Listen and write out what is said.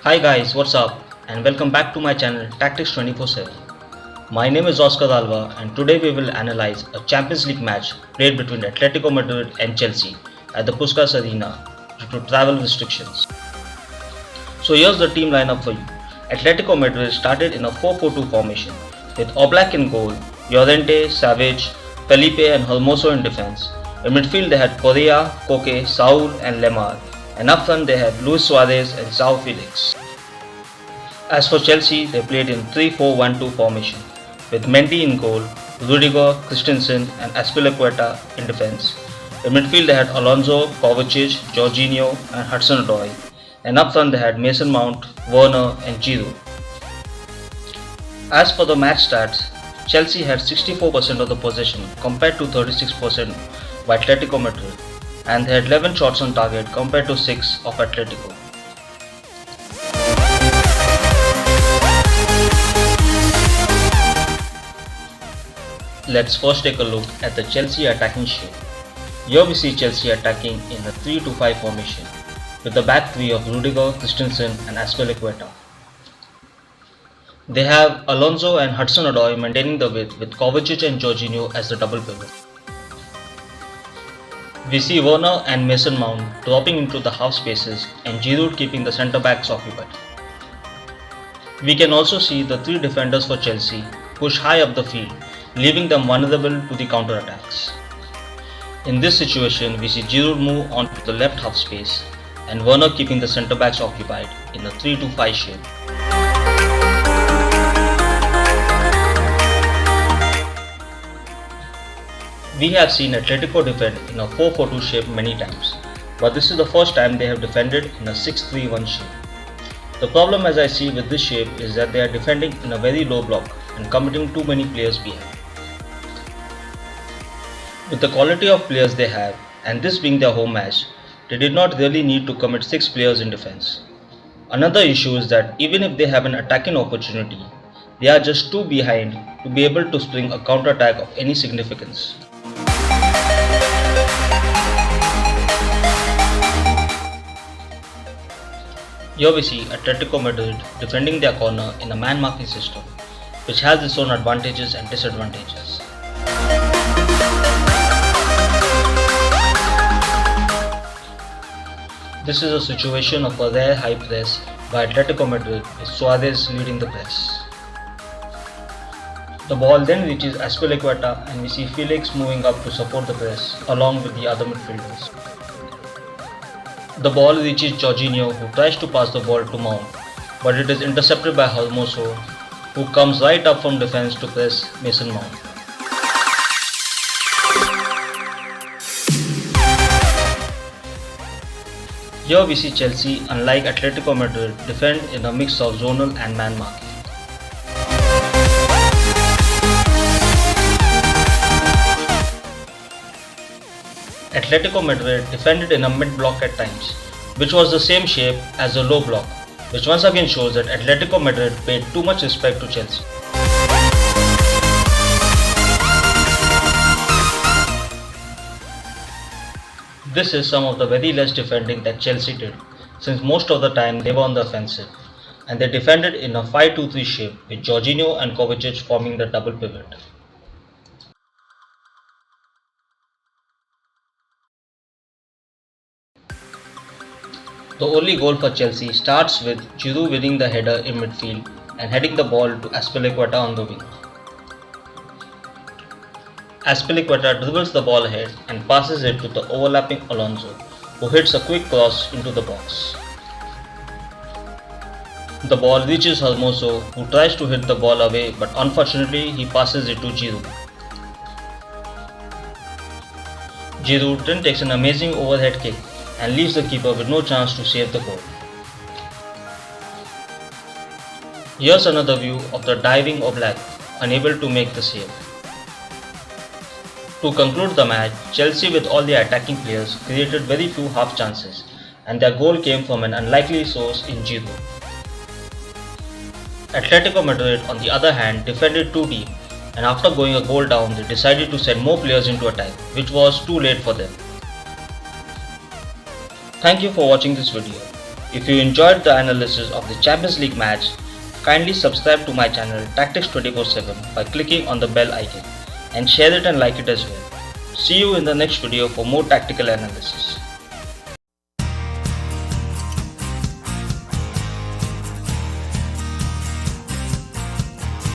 Hi guys, what's up? And welcome back to my channel Tactics 24/7. My name is Oscar Alva and today we will analyze a Champions League match played between Atletico Madrid and Chelsea at the Puskas Arena due to travel restrictions. So here's the team lineup for you. Atletico Madrid started in a 4-4-2 formation with Oblak in goal, Llorente, Savage, Felipe and Hermoso in defense. In midfield they had Correa, Koke, Saul and Lemar, and up front they had Luis Suarez and João Felix. As for Chelsea, they played in 3-4-1-2 formation with Mendy in goal, Rudiger, Christensen and Azpilicueta in defense. In midfield they had Alonso, Kovacic, Jorginho and Hudson-Odoi, and up front they had Mason Mount, Werner and Giroud. As for the match stats, Chelsea had 64% of the possession compared to 36% by Atletico Madrid, and they had 11 shots on target compared to 6 of Atletico. Let's first take a look at the Chelsea attacking shape. Here we see Chelsea attacking in a 3-5 formation with the back three of Rudiger, Christensen and Azpilicueta. They have Alonso and Hudson-Odoi maintaining the width with Kovacic and Jorginho as the double pivot. We see Werner and Mason Mount dropping into the half spaces and Giroud keeping the centre backs occupied. We can also see the three defenders for Chelsea push high up the field, leaving them vulnerable to the counter-attacks. In this situation, we see Giroud move on to the left half space and Werner keeping the centre backs occupied in a 3-5 shape. We have seen Atletico defend in a 4-4-2 shape many times, but this is the first time they have defended in a 6-3-1 shape. The problem as I see with this shape is that they are defending in a very low block and committing too many players behind. With the quality of players they have, and this being their home match, they did not really need to commit 6 players in defense. Another issue is that even if they have an attacking opportunity, they are just too behind to be able to spring a counter-attack of any significance. Here we see Atletico Madrid defending their corner in a man-marking system, which has its own advantages and disadvantages. This is a situation of a rare high press by Atletico Madrid with Suarez leading the press. The ball then reaches Azpilicueta and we see Felix moving up to support the press along with the other midfielders. The ball reaches Jorginho, who tries to pass the ball to Mount, but it is intercepted by Hermoso, who comes right up from defense to press Mason Mount. Here we see Chelsea, unlike Atletico Madrid, defend in a mix of zonal and man marking. Atletico Madrid defended in a mid-block at times, which was the same shape as the low block, which once again shows that Atletico Madrid paid too much respect to Chelsea. This is some of the very less defending that Chelsea did, since most of the time they were on the offensive, and they defended in a 5-2-3 shape with Jorginho and Kovacic forming the double pivot. The only goal for Chelsea starts with Giroud winning the header in midfield and heading the ball to Azpilicueta on the wing. Azpilicueta dribbles the ball ahead and passes it to the overlapping Alonso, who hits a quick cross into the box. The ball reaches Hermoso, who tries to hit the ball away, but unfortunately he passes it to Giroud. Giroud then takes an amazing overhead kick and leaves the keeper with no chance to save the goal. Here's another view of the diving Oblak, unable to make the save. To conclude the match, Chelsea with all their attacking players created very few half chances, and their goal came from an unlikely source in Giroud. Atletico Madrid on the other hand defended too deep, and after going a goal down they decided to send more players into attack, which was too late for them. Thank you for watching this video. If you enjoyed the analysis of the Champions League match, kindly subscribe to my channel Tactics 24/7 by clicking on the bell icon and share it and like it as well. See you in the next video for more tactical analysis.